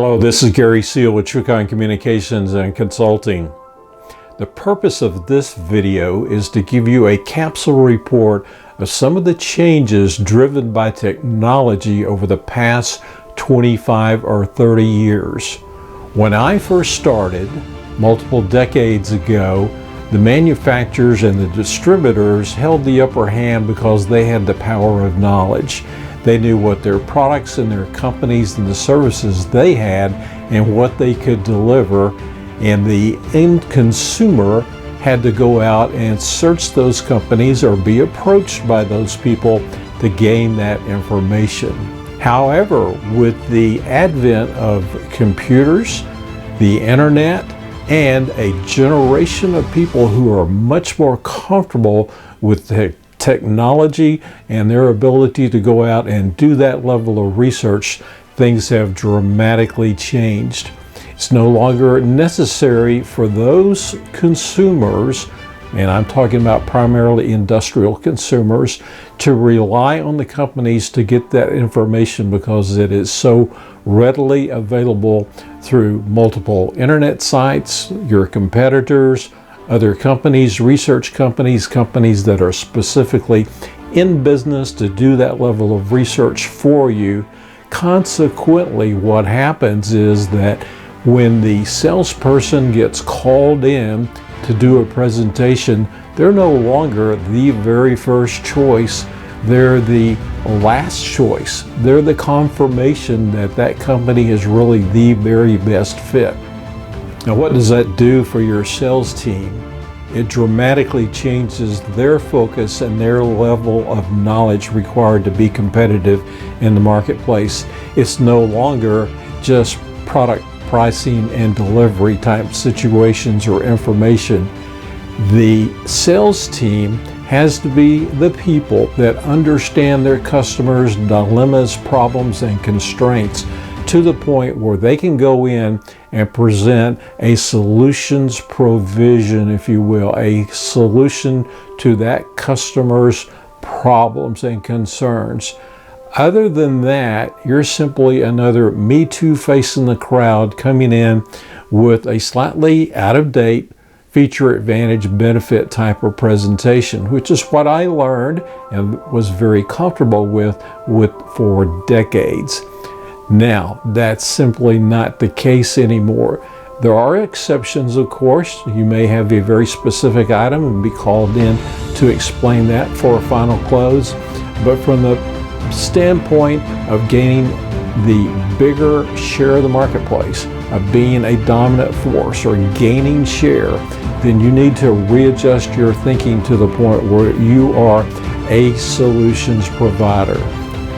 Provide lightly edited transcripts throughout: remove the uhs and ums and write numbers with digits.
Hello, this is Gary Seal with TrueCon Communications and Consulting. The purpose of this video is to give you a capsule report of some of the changes driven by technology over the past 25 or 30 years. When I first started, multiple decades ago, the manufacturers and the distributors held the upper hand because they had the power of knowledge. They knew what their products and their companies and the services they had and what they could deliver, and the end consumer had to go out and search those companies or be approached by those people to gain that information. However, with the advent of computers, the internet, and a generation of people who are much more comfortable with technology and their ability to go out and do that level of research, things have dramatically changed. It's no longer necessary for those consumers, and I'm talking about primarily industrial consumers, to rely on the companies to get that information because it is so readily available through multiple internet sites, your competitors, other companies, research companies, companies that are specifically in business to do that level of research for you. Consequently, what happens is that when the salesperson gets called in to do a presentation, they're no longer the very first choice. They're the last choice. They're the confirmation that that company is really the very best fit. Now, what does that do for your sales team? It dramatically changes their focus and their level of knowledge required to be competitive in the marketplace. It's no longer just product pricing and delivery type situations or information. The sales team has to be the people that understand their customers' dilemmas, problems, and constraints to the point where they can go in and present a solutions provision, if you will, a solution to that customer's problems and concerns. Other than that, you're simply another Me Too face in the crowd coming in with a slightly out-of-date feature advantage benefit type of presentation, which is what I learned and was very comfortable with for decades. Now, that's simply not the case anymore. There are exceptions, of course. You may have a very specific item and be called in to explain that for a final close. But from the standpoint of gaining the bigger share of the marketplace, of being a dominant force or gaining share, then you need to readjust your thinking to the point where you are a solutions provider.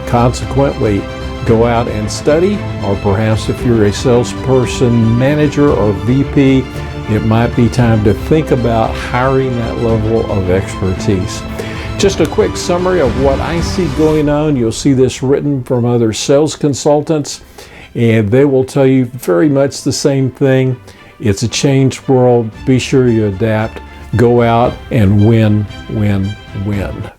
Consequently, go out and study, or perhaps if you're a salesperson, manager, or VP, it might be time to think about hiring that level of expertise. Just a quick summary of what I see going on. You'll see this written from other sales consultants, and they will tell you very much the same thing. It's a changed world. Be sure you adapt. Go out and win, win, win.